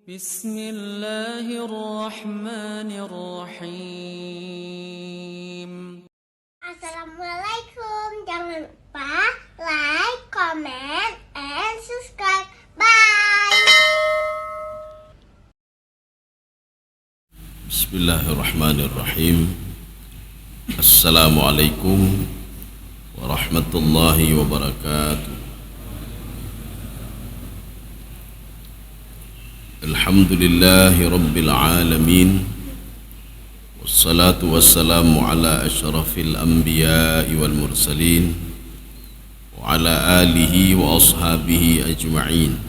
Bismillahirrahmanirrahim. Assalamualaikum. Jangan lupa like, comment, and subscribe. Bye. Bismillahirrahmanirrahim. Assalamualaikum warahmatullahi wabarakatuh. Alhamdulillahi rabbil alamin. Wassalatu wassalamu ala asyrafil anbiya'i wal mursalin wa ala alihi wa ashabihi ajma'in.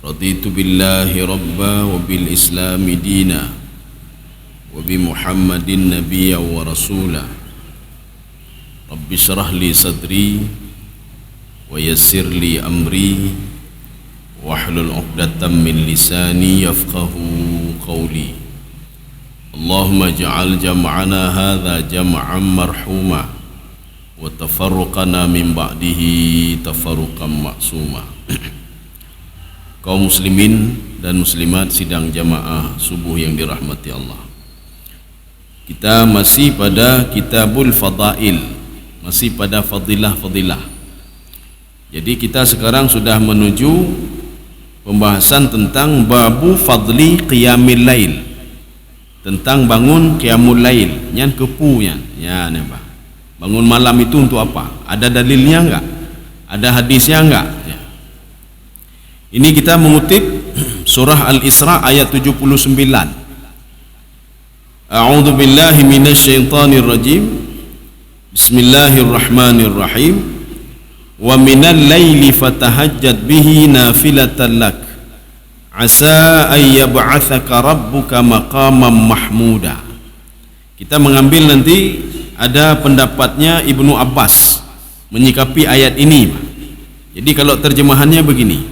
Raditu billahi rabba wa bil islami dina wa bi muhammadin nabiyya wa rasula. Rabbi syrah li sadri wa yassir li amri wahlul 'uqdatam min lisani yafqahu qawli. Allahumma ja'al jam'ana hadha jam'an marhuma wa tafarruqana min ba'dihi tafarruqan ma'suma. Kaum muslimin dan muslimat sidang jamaah subuh yang dirahmati Allah, kita masih pada kitabul fadail, masih pada fadilah-fadilah. Jadi kita sekarang sudah menuju pembahasan tentang babu fadli qiyamil lail, tentang bangun qiyamul lail. Nyan kepunya ya napa? Bangun malam itu untuk apa? Ada dalilnya enggak? Ada hadisnya enggak? Ya. Ini kita mengutip surah Al-Isra ayat 79. A'udzu billahi minasyaitonir rajim. Bismillahirrahmanirrahim. Wa minal laili fatahajjad bihi nafilatan lak asa ay yab'atsaka rabbuka maqaman mahmuda. Kita mengambil nanti ada pendapatnya Ibnu Abbas menyikapi ayat ini. Jadi kalau terjemahannya begini,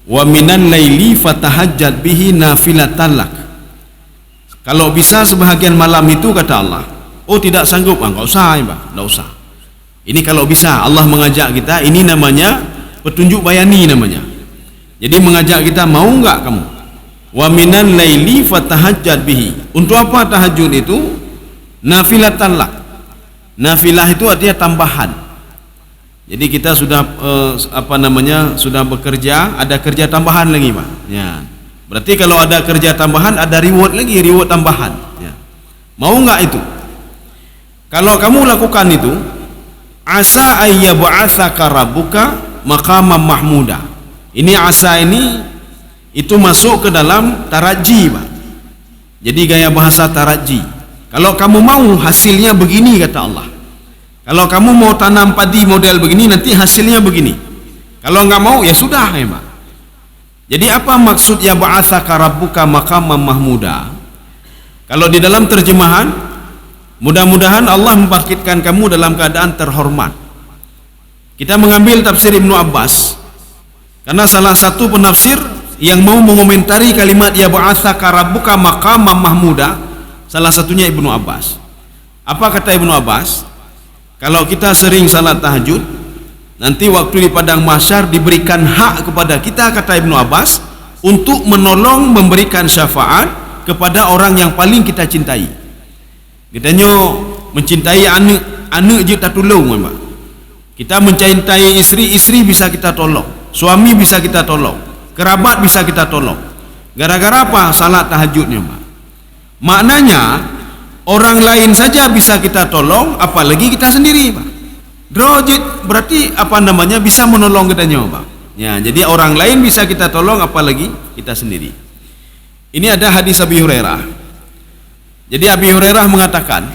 wa minal laili fatahajjad bihi nafilatan lak. Kalau bisa sebahagian malam itu, kata Allah. Oh tidak sanggup, enggak usah ya, enggak usah. Ini kalau bisa Allah mengajak kita, ini namanya petunjuk bayani namanya. Jadi mengajak kita, mau enggak kamu? Wa minan laili fatahajjad bihi. Untuk apa tahajud itu? Nafilatan lak. Nafilah itu artinya tambahan. Jadi kita sudah sudah bekerja, ada kerja tambahan lagi, Pak. Ya. Berarti kalau ada kerja tambahan, ada reward lagi, reward tambahan. Ya. Mau enggak itu? Kalau kamu lakukan itu, asa ayyab'atsaka rabbuka maqaman mahmuda. Ini asa ini itu masuk ke dalam taraji, Pak. Jadi gaya bahasa taraji. Kalau kamu mau hasilnya begini, kata Allah. Kalau kamu mau tanam padi model begini, nanti hasilnya begini. Kalau enggak mau, ya sudah ya, Pak. Jadi apa maksud ya ba'atsaka rabbuka maqaman mahmuda? Kalau di dalam terjemahan, mudah-mudahan Allah membangkitkan kamu dalam keadaan terhormat. Kita mengambil tafsir Ibnu Abbas karena salah satu penafsir yang mau mengomentari kalimat ya ba'atsaka rabbuka maqaman mahmuda, salah satunya Ibnu Abbas. Apa kata Ibnu Abbas? Kalau kita sering salat tahajud, nanti waktu di padang mahsyar diberikan hak kepada kita, kata Ibnu Abbas, untuk menolong, memberikan syafaat kepada orang yang paling kita cintai. Kitanya mencintai anak je tak tolong, Pak. Kita mencintai istri bisa kita tolong, suami bisa kita tolong, kerabat bisa kita tolong. Gara-gara apa? Salat tahajudnya, Pak. Maknanya orang lain saja bisa kita tolong, apalagi kita sendiri, Pak. Drojit berarti apa namanya, bisa menolong kitanya, Pak. Ya, jadi orang lain bisa kita tolong, apalagi kita sendiri. Ini ada hadis Abi Hurairah. Jadi Abi Hurairah mengatakan,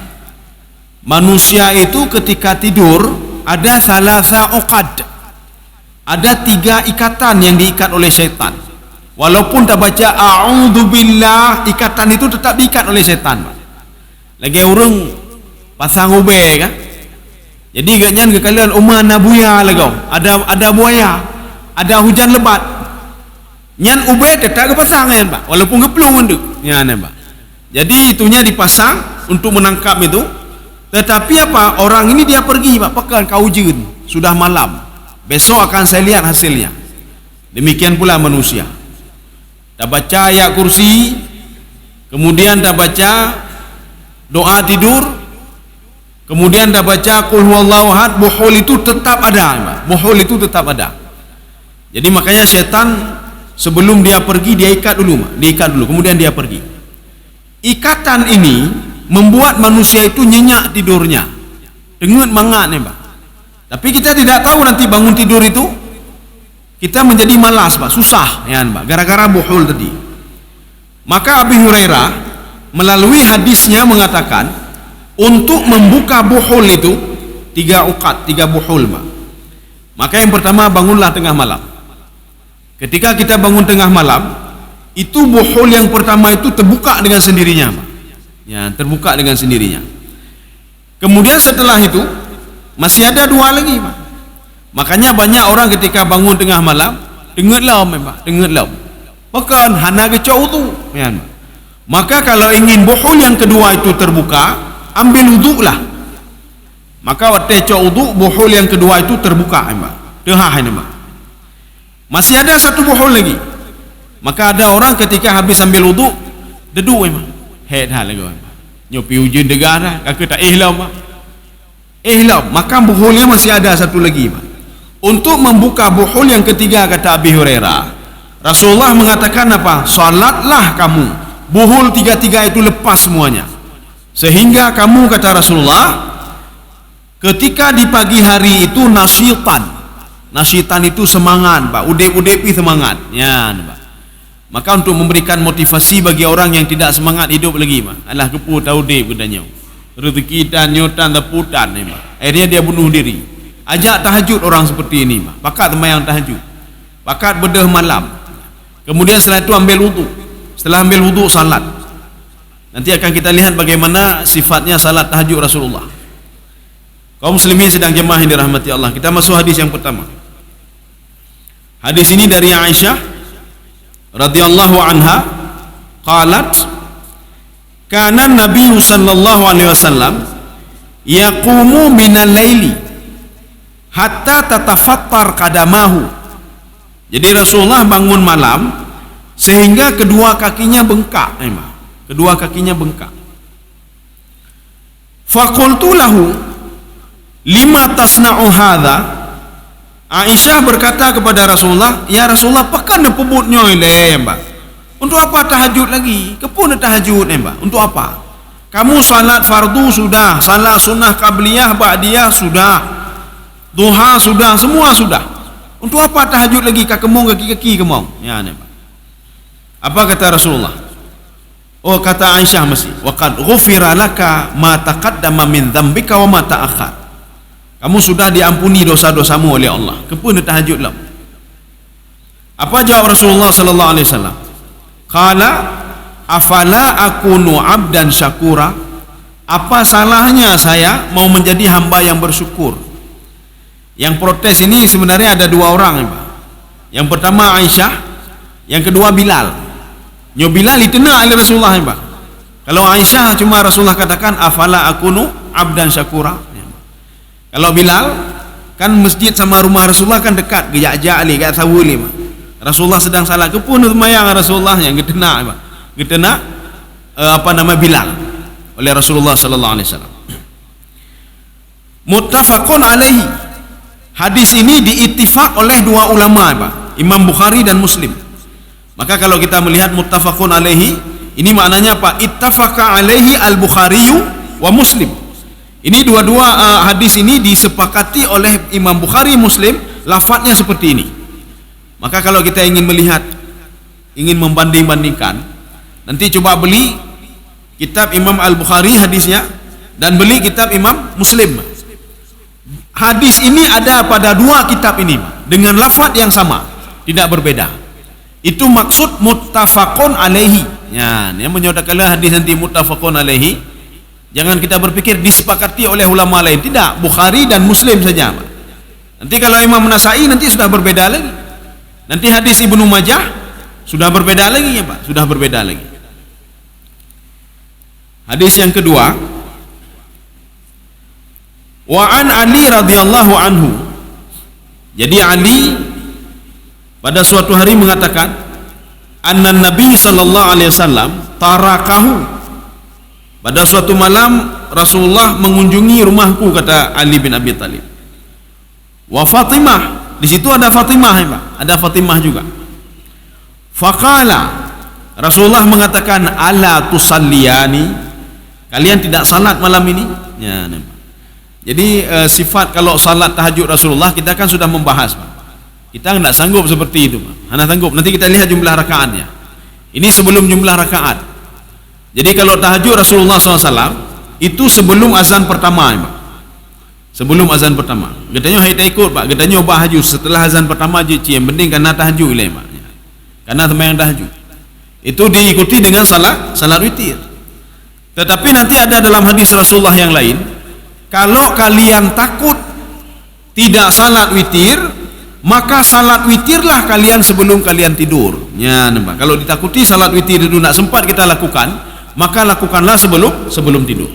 manusia itu ketika tidur ada salasa uqad, ada 3 ikatan yang diikat oleh syaitan. Walaupun tak baca a'udzubillah, ikatan itu tetap diikat oleh syaitan, Pak. Lagi orang pasang ube kan. Jadi ganyan ke kalian umana buaya lagau. Ada buaya, ada hujan lebat. Nyan ube tetap ke pasang kan, Pak. Walaupun geplung itu. Ya, Pak. Jadi itunya dipasang untuk menangkap itu. Tetapi apa? Orang ini dia pergi, Pak, pekan kaujen. Sudah malam. Besok akan saya lihat hasilnya. Demikian pula manusia. dah baca ayat kursi, kemudian dah baca doa tidur, kemudian dah baca qul huwallahu ahad, buhul itu tetap ada. Buhul itu tetap ada. Jadi makanya syaitan sebelum dia pergi dia ikat dulu, kemudian dia pergi. Ikatan ini membuat manusia itu nyenyak tidurnya, dengut mangat nih, Pak. Tapi kita tidak tahu nanti bangun tidur itu kita menjadi malas, Pak, susah ya, Pak, gara-gara buhul tadi. Maka Abu Hurairah melalui hadisnya mengatakan untuk membuka buhul itu 3 uqat, 3 buhul, Pak. Maka yang pertama, bangunlah tengah malam. Ketika kita bangun tengah malam, itu buhul yang pertama itu terbuka dengan sendirinya, Pak. Ya, terbuka dengan sendirinya. Kemudian setelah itu masih ada 2 lagi, Pak. Makanya banyak orang ketika bangun tengah malam dengut laum, Pak, dengut laum. Bahkan hana kecok wudu, ya. Maka kalau ingin buhul yang kedua itu terbuka, ambil wuduklah. Maka waktu cok wudu, buhul yang kedua itu terbuka, Pak. Dehah ini, Pak. Masih ada 1 buhul lagi. Maka ada orang ketika habis ambil wudu, deduk, Pak. Head hal lagi, Pak. Nyopi ujung negara, kakak tak ihlam, Pak. Ihlam, maka buhulnya masih ada 1 lagi, Pak. Untuk membuka buhul yang ketiga, kata Abi Hurairah, Rasulullah mengatakan apa? Salatlah kamu, buhul 3 itu lepas semuanya, sehingga kamu, kata Rasulullah, ketika di pagi hari itu nasyitan itu semangat, Pak, udep-udep semangat ya, Pak. Maka untuk memberikan motivasi bagi orang yang tidak semangat hidup lagi, Pak, alah kepu tahu dep bedanya, rezeki dan nyotan teputan, Pak. Akhirnya dia bunuh diri. Ajak tahajud orang seperti ini, Pak. Pakat sembahyang tahajud, pakat bedah malam, kemudian setelah itu ambil wudu. Setelah ambil wudu, salat. Nanti akan kita lihat bagaimana sifatnya salat tahajud Rasulullah. Kaum muslimin sedang jemaah yang dirahmati Allah, kita masuk hadis yang pertama. Hadis ini dari Aisyah radhiyallahu anha, qalat kana Nabi sallallahu alaihi wasallam yaqumu minal laili hatta tatafattar qadamahu. Jadi Rasulullah bangun malam sehingga kedua kakinya bengkak, kedua kakinya bengkak. Faqultu lahu lima tasna'u hadha. Aisyah berkata kepada Rasulullah, ya Rasulullah, pekan pebutnya ile, Mbak. Untuk apa tahajud lagi? Kepun tahajud, Mbak. Untuk apa? Kamu salat fardu sudah, salat sunnah qabliyah ba'diyah sudah, duha sudah, semua sudah. Untuk apa tahajud lagi? Kakemong kaki-kaki kemong. Ya, Mbak. Apa kata Rasulullah? Oh, kata Aisyah mesti, wa qad ghufira laka ma taqaddama min dzambika wa ma ta'akhkhar. Kamu sudah diampuni dosa-dosamu oleh Allah. Kepun tahajudlah. Apa jawab Rasulullah sallallahu alaihi wasallam? Qala afala akunu abdan syakura? Apa salahnya saya mau menjadi hamba yang bersyukur? Yang protes ini sebenarnya ada 2 orang, Pak. Yang pertama Aisyah, yang kedua Bilal. Nyo Bilal ditena oleh Rasulullah, Pak. Kalau Aisyah cuma Rasulullah katakan afala akunu abdan syakura. Kalau Bilal kan masjid sama rumah Rasulullah kan dekat, gejak-jak ali kat sawuli, Pak. Rasulullah sedang salat kepun semayang Rasulullah yang getena, Pak. Getena Bilal oleh Rasulullah sallallahu alaihi wasallam. Muttafaqun alaihi. Hadis ini diittifaq oleh 2 ulama, Pak, Imam Bukhari dan Muslim. Maka kalau kita melihat muttafaqun alaihi, ini maknanya apa? Ittafaqa alaihi al-Bukhari wa Muslim. Ini dua-dua hadis ini disepakati oleh Imam Bukhari, Muslim, lafadznya seperti ini. Maka kalau kita ingin melihat, ingin membanding-bandingkan, nanti coba beli kitab Imam Al-Bukhari hadisnya dan beli kitab Imam Muslim. Hadis ini ada pada 2 kitab ini dengan lafadz yang sama, tidak berbeda. Itu maksud muttafaqun alaihi. Ya, yang menyodakkanlah hadis nanti muttafaqun alaihi. Jangan kita berpikir disepakati oleh ulama lain. Tidak, Bukhari dan Muslim saja. Nanti kalau Imam Nasai nanti sudah berbeda lagi. Nanti hadis Ibnu Majah sudah berbeda lagi, ya, Pak. Sudah berbeda lagi. Hadis yang kedua, wa an Ali radhiyallahu anhu. Jadi Ali pada suatu hari mengatakan, anna Nabi sallallahu alaihi wasallam tarakahu. Pada suatu malam Rasulullah mengunjungi rumahku, kata Ali bin Abi Thalib. Wa Fatimah, di situ ada Fatimah ya Pak, ada Fatimah juga. Faqala, Rasulullah mengatakan, ala tusalliyani, kalian tidak salat malam ini? Ya, jadi sifat kalau salat tahajud Rasulullah kita kan sudah membahas Pak. Kita tidak sanggup seperti itu Pak. Hanya sanggup, nanti kita lihat jumlah rakaatnya. Ini sebelum jumlah rakaat. Jadi kalau tahajud Rasulullah SAW itu sebelum azan pertama Pak. Sebelum azan pertama. Katanya hai tak ikut Pak, katanya ubah tahajud setelah azan pertama je yang penting karena tahajud lah Pak. Karena sembahyang tahajud. Itu diikuti dengan salat witir. Tetapi nanti ada dalam hadis Rasulullah yang lain, kalau kalian takut tidak salat witir, maka salat witirlah kalian sebelum kalian tidur. Ya, nampak. Kalau ditakuti salat witir itu tidak sempat kita lakukan, maka lakukanlah sebelum tidur.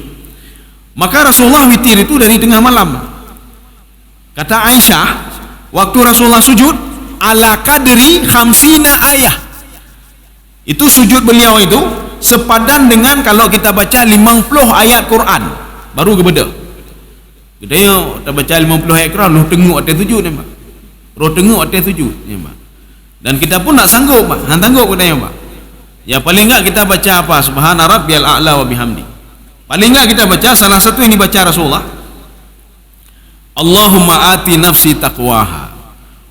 Maka Rasulullah witir itu dari tengah malam. Kata Aisyah, waktu Rasulullah sujud, ala kadri khamsina ayah. Itu sujud beliau itu sepadan dengan kalau kita baca 50 ayat Quran baru kebeda. Katanya kita baca 50 ayat Quran, lu tengok atas sujud ni Pak. Lu tengok atas sujud ni Pak. Dan kita pun tak sanggup Pak. Hang sanggup katanya Pak. Ya paling enggak kita baca apa? Subhana rabbiyal a'la wa bihamdi. Paling enggak kita baca salah satu yang dibaca Rasulullah. Allahumma ati nafsi taqwaha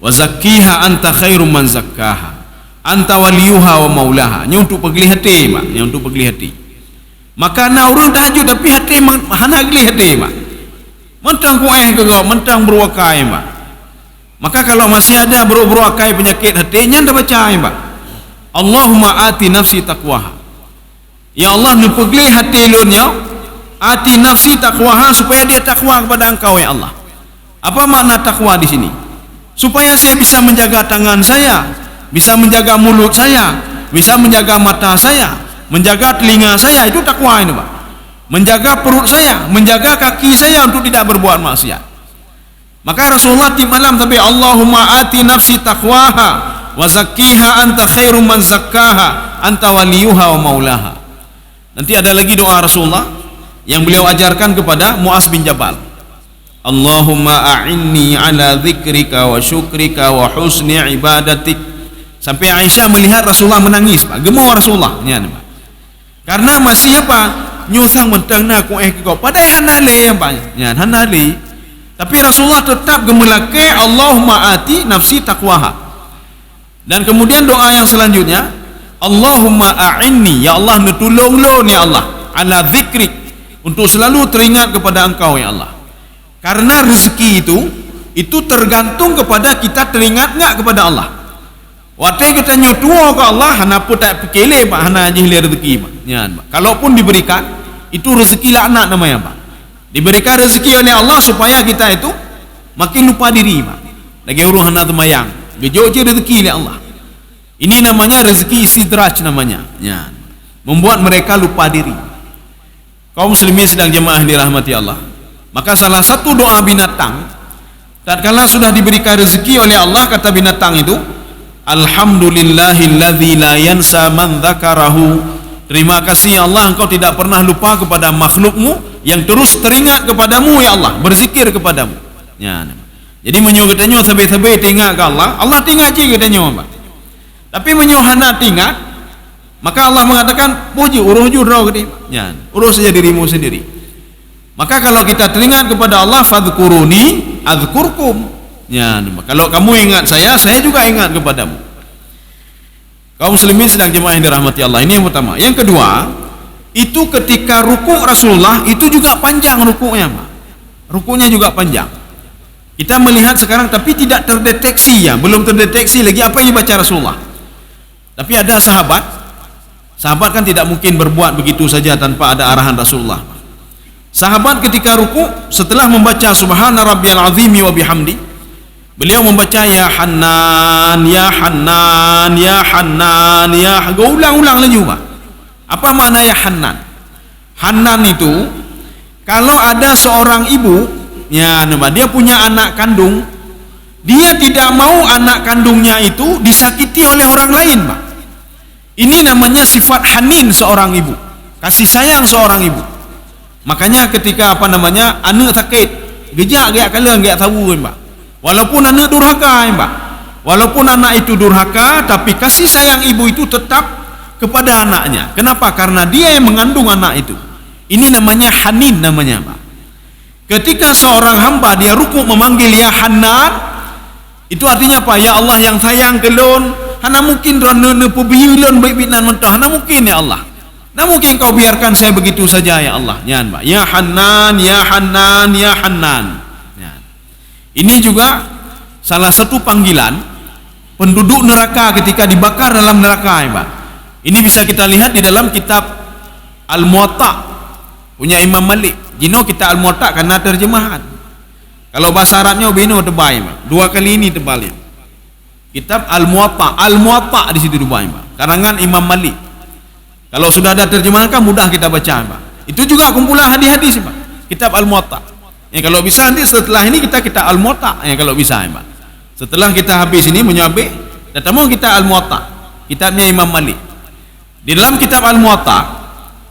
wa zakkiha anta khairum man zakkaha. Anta waliyuha wa maulaha. Ini untuk pergeli hati Pak. Ini untuk pergeli hati. Maka nak urun tahajud tapi hati hana geli hati Pak. Mentang kuih ke kau, mentang beruakai Pak. Maka kalau masih ada beruakai penyakit hati, jangan dah baca Pak. Allahumma ati nafsi taqwaha. Ya Allah, ni pergeli hati lunya, ati nafsi taqwaha, supaya dia takwa kepada Engkau ya Allah. Apa makna takwa di sini? Supaya saya bisa menjaga tangan saya, bisa menjaga mulut saya, bisa menjaga mata saya, menjaga telinga saya. Itu takwa ini Pak. Menjaga perut saya, menjaga kaki saya untuk tidak berbuat maksiat. Maka Rasulullah di malam tapi Allahumma ati nafsi taqwaha wa zakkiha anta khairum man zakkaha anta waliyuha wa maulaha. Nanti ada lagi doa Rasulullah yang beliau ajarkan kepada Muaz bin Jabal. Allahumma a'inni ala dzikrika wa syukrika wa husni ibadatik. Sampai Aisyah melihat Rasulullah menangis Pak, gemar Rasulullah ya, Pak. Karena masih apa? Nyusang mentang nak ku kau padai hana le Pak. Ya, hana le. Tapi Rasulullah tetap gemelake Allahumma ati nafsi taqwaha. Dan kemudian doa yang selanjutnya, Allahumma a'inni, ya Allah tolong lo ya Allah, ala dzikrik, untuk selalu teringat kepada Engkau ya Allah. Karena rezeki itu tergantung kepada kita teringat enggak kepada Allah. Waktu kita nyotua ke Allah, hana pun tak pikirle Pak, hana jihli rezeki Pak. Ya, Pak. Kalaupun diberikan, itu rezeki laknat namanya Pak. Diberikan rezeki oleh Allah supaya kita itu makin lupa diri Pak. Lagi urus hana temayang, gejok je rezeki oleh Allah. Ini namanya rezeki istidraj namanya. Ya. Membuat mereka lupa diri. Kaum muslimin sedang jemaah dirahmati Allah. Maka salah satu doa binatang, tatkala sudah diberikan rezeki oleh Allah, kata binatang itu, Alhamdulillahilladzi la yansa man dzakarahu. Terima kasih Allah, Engkau tidak pernah lupa kepada makhlukmu yang terus teringat kepadamu ya Allah, berzikir kepadamu. Ya. Jadi menyuruh katanya sabai-sabai teringat ke Allah, Allah teringat je katanya Pak. Tapi menyuruh hana teringat, maka Allah mengatakan, puji urus jurau ke dia. Ya. Urus saja dirimu sendiri. Maka kalau kita teringat kepada Allah, fadhkuruni adzkurkum. Ya, kalau kamu ingat saya juga ingat kepadamu. Kaum muslimin sedang jemaah yang dirahmati Allah. Ini yang pertama. Yang kedua, itu ketika rukuk Rasulullah itu juga panjang rukuknya, Pak. Rukuknya juga panjang. Kita melihat sekarang tapi tidak terdeteksi ya, belum terdeteksi lagi apa yang dibaca Rasulullah. Tapi ada sahabat kan tidak mungkin berbuat begitu saja tanpa ada arahan Rasulullah. Sahabat ketika rukuk setelah membaca subhana rabbiyal azimi wa bihamdi, beliau membaca ya Hannan ya Hannan ya Hannan ya, ulang-ulang lagi Pak. Apa makna ya Hannan? Hannan itu kalau ada seorang ibu ya, dia punya anak kandung, dia tidak mau anak kandungnya itu disakiti oleh orang lain Pak. Ini namanya sifat hanin seorang ibu, kasih sayang seorang ibu. Makanya ketika anak sakit, gejak gak kalian gak tahu mbak. Walaupun anak durhaka mbak, walaupun anak itu durhaka, tapi kasih sayang ibu itu tetap kepada anaknya. Kenapa? Karena dia yang mengandung anak itu. Ini namanya hanin namanya mbak. Ketika seorang hamba dia rukuk memanggil ya Hanan, itu artinya apa? Ya Allah yang sayang kelon, hana mungkin rana pebiulun baik binan mentah, hana mungkin ya Allah. Hana mungkin kau biarkan saya begitu saja ya Allah. Ya mbak. Ya Hanan, ya Hanan, ya Hanan. Ya. Ini juga salah satu panggilan penduduk neraka ketika dibakar dalam neraka ya mbak. Ini bisa kita lihat di dalam kitab Al-Muwatta punya Imam Malik. Jino kita Al-Muwatta karena terjemahan. Kalau bahasa Arabnya bino tebal, Mbak. 2 kali ini tebalnya. Kitab Al-Muwatta, Al-Muwatta di situ tebal, Mbak. Karangan Imam Malik. Kalau sudah ada terjemahan kan mudah kita baca, Mbak. Itu juga kumpulan hadis-hadis, Mbak. Kitab Al-Muwatta. Ya kalau bisa nanti setelah ini kita Al-Muwatta, ya kalau bisa, Mbak. Setelah kita habis ini menyabik, datang kita Al-Muwatta. Kitabnya Imam Malik. Di dalam kitab Al-Muwatta,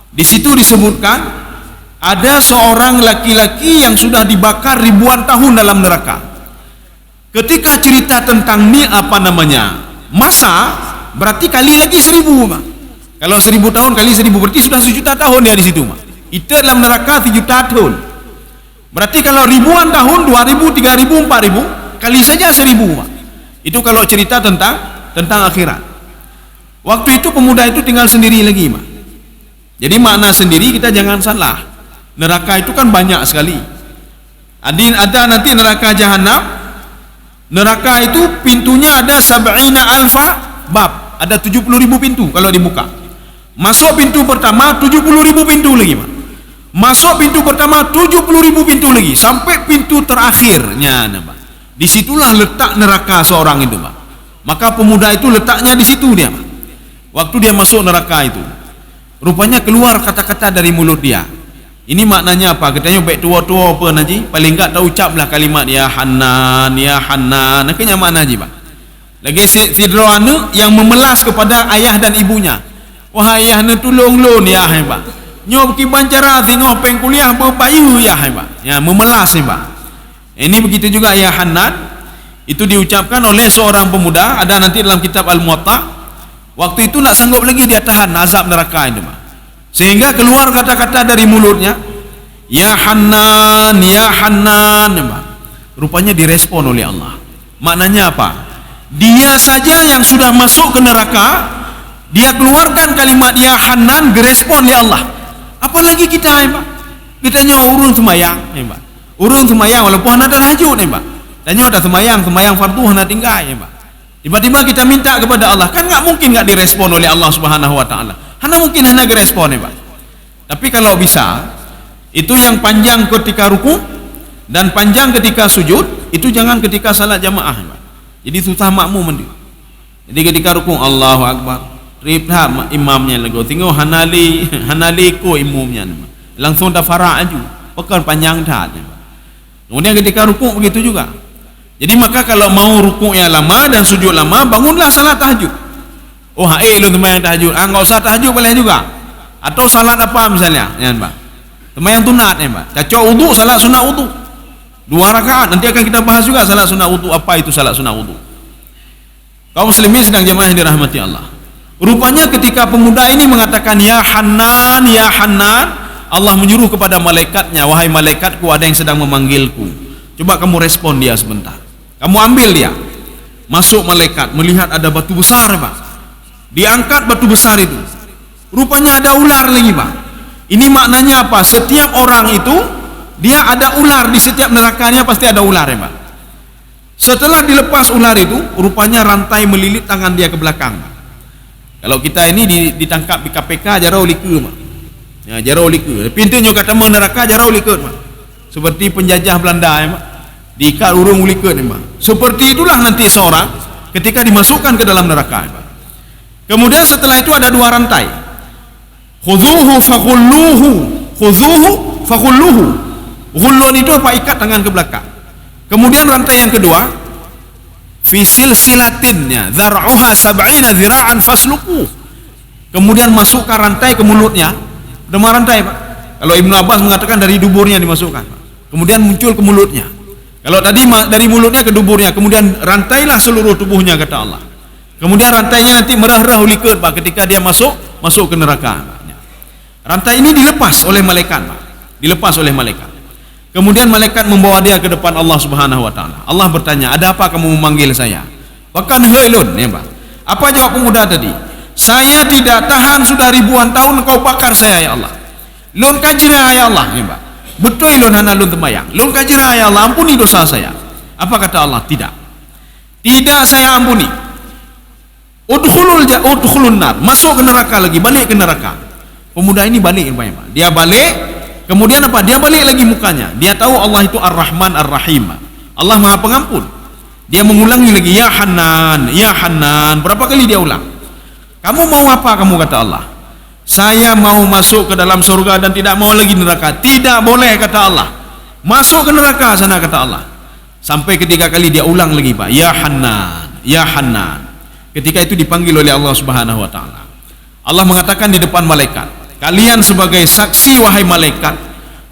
di situ disebutkan ada seorang laki-laki yang sudah dibakar ribuan tahun dalam neraka. Ketika cerita tentang masa, berarti kali lagi 1000, Mak. Kalau 1000 tahun kali 1000 berarti sudah 1.000.000 tahun ya di situ, Mak. Itu dalam neraka 7 tahun. Berarti kalau ribuan tahun 2000, 3000, 4000 kali saja 1000, Mak. Itu kalau cerita tentang akhirat. Waktu itu pemuda itu tinggal sendiri lagi, Mak. Jadi makna sendiri kita jangan salah. Neraka itu kan banyak sekali. Ada nanti neraka jahanam. Neraka itu pintunya ada 70.000 bab. Ada 70.000 pintu kalau dibuka. Masuk pintu pertama 70.000 pintu lagi, Pak. Masuk pintu pertama 70.000 pintu lagi sampai pintu terakhirnya, Pak. Disitulah letak neraka seorang itu, Pak. Maka pemuda itu letaknya di situ dia, Pak. Waktu dia masuk neraka itu, rupanya keluar kata-kata dari mulut dia. Ini maknanya apa? Katanya baik tua-tua apa Naji, paling enggak tahu ucaplah kalimat ya Hanan, ya Hanan. Nakanya makna Naji, Pak. Lagi si Droane yang memelas kepada ayah dan ibunya. Wahai ayah ne tolong lon ya, Pak. Nyo ki bancara tengok peng kuliah berpayu ya, Pak. Ya, memelas Pak. Ini begitu juga ya Hanan. Itu diucapkan oleh seorang pemuda, ada nanti dalam kitab Al-Muwatta. Waktu itu nak sanggup lagi dia tahan azab neraka itu, Pak. Sehingga keluar kata-kata dari mulutnya, ya Hanan, ya Hanan. Rupanya direspon oleh Allah. Maknanya apa? Dia saja yang sudah masuk ke neraka, dia keluarkan kalimat ya Hanan, direspon oleh Allah. Apalagi kita, Pak. Kita nyawa urun semayang, Pak. Urun semayang walaupun ada tahajud, Pak. Dan nyawa dah semayang fardu hana tinggal, Pak. Tiba-tiba kita minta kepada Allah, kan nggak mungkin nggak direspon oleh Allah Subhanahu Wa Taala. Hana mungkin hanya direspon, Pak. Tapi kalau bisa, itu yang panjang ketika ruku dan panjang ketika sujud, itu jangan ketika salat jamaah, Pak. Jadi susah makmum mandi. Jadi ketika ruku Allahu Akbar, ribha imamnya lagu, tengok hanali ko imamnya, langsung dah farah aju, pekan panjang dah. Kemudian ketika ruku begitu juga. Jadi maka kalau mau ruku yang lama dan sujud lama, bangunlah salat tahajud. Oh, lu sembahyang tahajud. Enggak usah tahajud boleh juga. Atau salat apa misalnya, ya, Pak. Sembahyang sunat, ya, Pak. Cocok wudu, salat sunat wudu. 2 rakaat. Nanti akan kita bahas juga salat sunat wudu, apa itu salat sunat wudu. Kaum muslimin sedang jemaah yang dirahmati Allah. Rupanya ketika pemuda ini mengatakan ya Hanan, ya Hanan, Allah menyuruh kepada malaikatnya, wahai malaikatku, ada yang sedang memanggilku. Coba kamu respon dia sebentar. Kamu ambil dia. Masuk malaikat, melihat ada batu besar, Pak. Diangkat batu besar itu, rupanya ada ular lagi, Pak. Ini maknanya apa? Setiap orang itu dia ada ular di setiap nerakanya, pasti ada ular, ya, Pak. Setelah dilepas ular itu, rupanya rantai melilit tangan dia ke belakang, Pak. Kalau kita ini ditangkap di KPK jarau liku, Pak. Ya, jarau liku. Pintunya kata neraka jarau liku, Pak. Seperti penjajah Belanda, ya, Pak. Diikat urung liku, ya, Pak. Seperti itulah nanti seorang ketika dimasukkan ke dalam neraka, ya, Pak. Kemudian setelah itu ada 2 rantai. Khudhuhu faghulluhu. Khudhuhu faghulluhu. Ghullun itu apa? Ikat tangan ke belakang. Kemudian rantai yang kedua, fi silsilatinnya dzar'uha 70 dzira'an fasluku. kemudian masukkan rantai ke mulutnya. Demam rantai, Pak. Kalau Ibnu Abbas mengatakan dari duburnya dimasukkan, Pak. Kemudian muncul ke mulutnya. Kalau tadi dari mulutnya ke duburnya, kemudian rantailah seluruh tubuhnya, kata Allah. Kemudian rantainya nanti merah-rah ulikat, Pak, ketika dia masuk ke neraka, Pak. Rantai ini dilepas oleh malaikat, Pak. Dilepas oleh malaikat. Kemudian malaikat membawa dia ke depan Allah Subhanahu wa taala. Allah bertanya, "Ada apa kamu memanggil saya?" Bahkan helun, ya, Pak. Apa jawab pemuda tadi? "Saya tidak tahan, sudah ribuan tahun kau bakar saya, ya Allah. Lun kajira, ya Allah." Ya, Pak. Betul lun hana lun tembayang. "Lun kajira, ya Allah, ampuni dosa saya." Apa kata Allah? Tidak. Tidak saya ampuni. Udkhulun nar. Masuk ke neraka lagi, balik ke neraka. Pemuda ini balik, Pak. Dia balik. Kemudian apa? Dia balik lagi mukanya. Dia tahu Allah itu Ar-Rahman Ar-Rahim. Allah Maha Pengampun. Dia mengulangi lagi, "Ya Hanan, ya Hanan." Berapa kali dia ulang? "Kamu mau apa?" kamu kata Allah. "Saya mau masuk ke dalam surga dan tidak mau lagi neraka." "Tidak boleh," kata Allah. "Masuk ke neraka sana," kata Allah. Sampai ketiga kali dia ulang lagi, Pak. "Ya Hanan, ya Hanan." Ketika itu dipanggil oleh Allah Subhanahu wa taala. Allah mengatakan di depan malaikat, "Kalian sebagai saksi, wahai malaikat,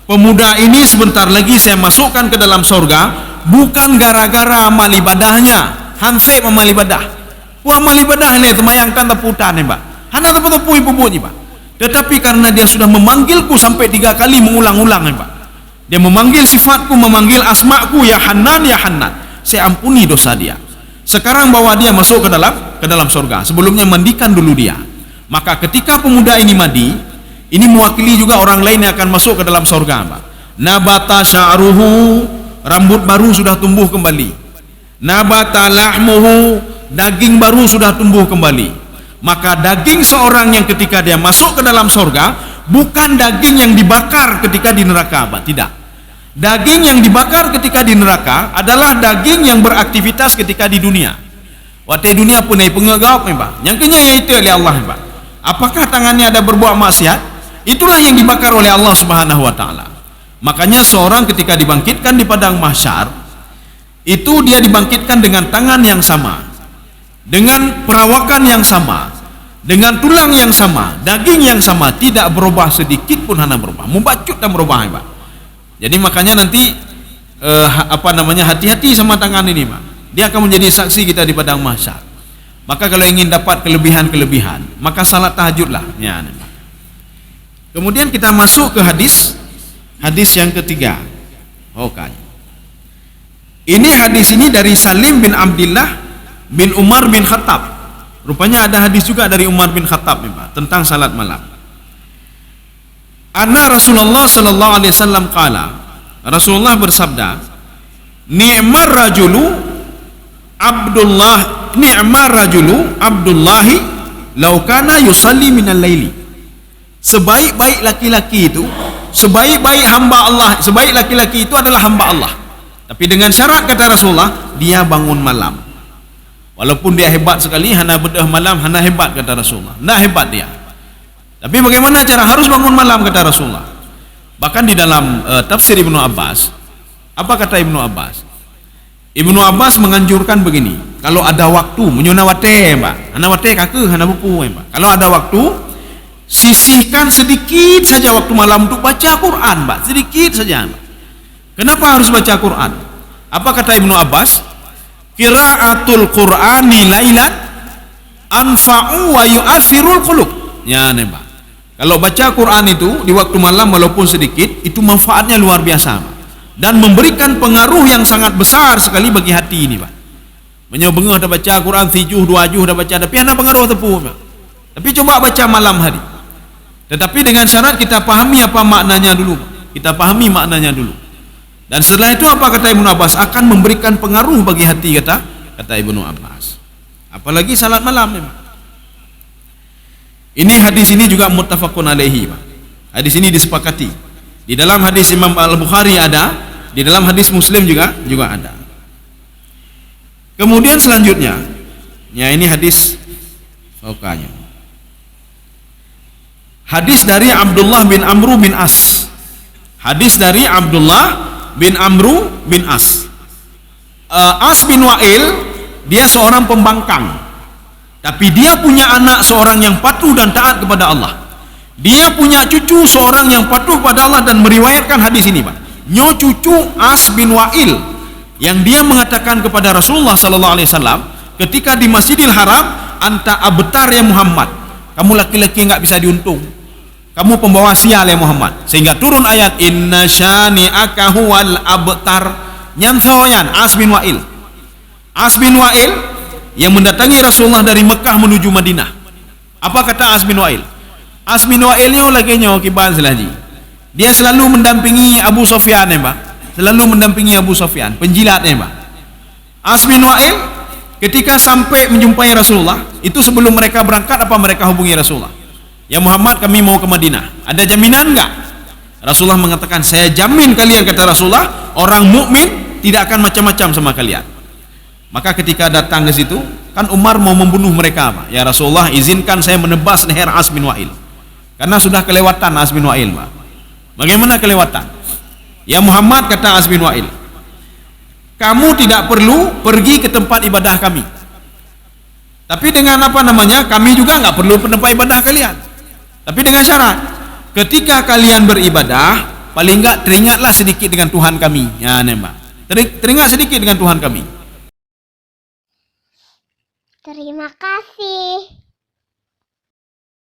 pemuda ini sebentar lagi saya masukkan ke dalam surga, bukan gara-gara amal ibadahnya, hansip amal ibadah. Wah, amal ibadah ni temayangkan teputan ni, Pak. Hana tepu-tepu ibu-ibu, Pak. Tetapi karena dia sudah memanggilku sampai 3 kali mengulang-ulang, Pak. Dia memanggil sifatku, memanggil asmaku, ya Hanan, ya Hanan. Saya ampuni dosa dia. Sekarang bawa dia masuk ke dalam surga. Sebelumnya mandikan dulu dia." Maka ketika pemuda ini mandi, ini mewakili juga orang lain yang akan masuk ke dalam surga, Pak. Nabata sya'ruhu, rambut baru sudah tumbuh kembali. Nabata lahmuhu, daging baru sudah tumbuh kembali. Maka daging seorang yang ketika dia masuk ke dalam surga bukan daging yang dibakar ketika di neraka, Pak. Tidak. Daging yang dibakar ketika di neraka adalah daging yang beraktivitas ketika di dunia. Waktu dunia pun naik pengegap, Pak. Yang kenyanya itu oleh Allah, Pak. Apakah tangannya ada berbuat maksiat? Itulah yang dibakar oleh Allah Subhanahu wa taala. Makanya seorang ketika dibangkitkan di padang mahsyar, itu dia dibangkitkan dengan tangan yang sama, dengan perawakan yang sama, dengan tulang yang sama, daging yang sama, tidak berubah sedikit pun, hana berubah, membacut dan berubah, Pak. Jadi makanya nanti hati-hati sama tangan ini, Pak. Dia akan menjadi saksi kita di padang mahsyar. Maka kalau ingin dapat kelebihan-kelebihan, maka salat tahajudlah, ya. Kemudian kita masuk ke hadis yang ketiga. Okay. Ini hadis ini dari Salim bin Abdullah bin Umar bin Khattab. Rupanya ada hadis juga dari Umar bin Khattab, Pak, tentang salat malam. Anna Rasulullah sallallahu alaihi wasallam qala, Rasulullah bersabda, "Ni'mar rajulu Abdullahi law kana yusalli minal laili." Sebaik-baik laki-laki itu, sebaik-baik hamba Allah, sebaik laki-laki itu adalah hamba Allah. Tapi dengan syarat, kata Rasulullah, dia bangun malam. Walaupun dia hebat sekali, hana bedah malam, hana hebat, kata Rasulullah. Tidak hebat dia. Tapi bagaimana cara harus bangun malam, kata Rasulullah. Bahkan di dalam tafsir Ibnu Abbas, apa kata Ibnu Abbas? Ibnu Abbas menganjurkan begini, kalau ada waktu, menyunawate, Pak. Hana wate kakek, hana bupu, Pak. Kalau ada waktu, sisihkan sedikit saja waktu malam untuk baca Quran, Pak. Sedikit saja, Pak. Kenapa harus baca Quran? Apa kata Ibnu Abbas? Qiraatul Qur'ani lailan anfa'u wa yu'athirul qulub. Ya, nih, Pak. Kalau baca Quran itu di waktu malam walaupun sedikit, itu manfaatnya luar biasa, Pak. Dan memberikan pengaruh yang sangat besar sekali bagi hati ini, Pak. Menyobengah dah baca Quran 7 2 juh dah baca, tapi ada pengaruh tepu, Pak. Tapi coba baca malam hari. Tetapi dengan syarat kita pahami apa maknanya dulu, Pak. Kita pahami maknanya dulu. Dan setelah itu apa kata Ibnu Abbas? Akan memberikan pengaruh bagi hati, kata Ibnu Abbas. Apalagi salat malam, Pak. Ini hadis ini juga muttafaqun alaihi, Pak. Hadis ini disepakati. Di dalam hadis Imam Al-Bukhari ada, di dalam hadis Muslim juga ada. Kemudian selanjutnya, ya ini hadis pokoknya. Hadis dari Abdullah bin Amru bin As. Hadis dari Abdullah bin Amru bin As. As bin Wa'il, dia seorang pembangkang. Tapi dia punya anak seorang yang patuh dan taat kepada Allah. Dia punya cucu seorang yang patuh pada Allah dan meriwayatkan hadis ini, Pak. Nyo cucu As bin Wa'il yang dia mengatakan kepada Rasulullah sallallahu alaihi wasallam ketika di Masjidil Haram, anta abtar ya Muhammad. Kamu laki-laki enggak bisa diuntung. Kamu pembawa sial ya Muhammad. Sehingga turun ayat inna syani'aka huwal abtar. Nyanthoyan As bin Wa'il. As bin Wa'il yang mendatangi Rasulullah dari Mekah menuju Madinah. Apa kata As bin Wa'il? As bin Wa'il nyo lagi nyo kiban selaji. Dia selalu mendampingi Abu Sufyan ya, Pak. Selalu mendampingi Abu Sufyan, penjilat ya, Pak. As bin Wa'il ketika sampai menjumpai Rasulullah, itu sebelum mereka berangkat apa mereka hubungi Rasulullah? Ya Muhammad, kami mau ke Madinah. Ada jaminan enggak? Rasulullah mengatakan, saya jamin kalian, kata Rasulullah, orang mukmin tidak akan macam-macam sama kalian. Maka ketika datang ke situ, kan Umar mau membunuh mereka, Pak. Ya Rasulullah, izinkan saya menebas leher As bin Wa'il. Karena sudah kelewatan As bin Wa'il, Pak. Bagaimana kelewatan? Ya Muhammad, kata As bin Wa'il, kamu tidak perlu pergi ke tempat ibadah kami. Tapi dengan apa namanya? Kami juga nggak perlu ke tempat ibadah kalian. Tapi dengan syarat, ketika kalian beribadah, paling nggak teringatlah sedikit dengan Tuhan kami. Ya, nembak. Teringat sedikit dengan Tuhan kami. Terima kasih.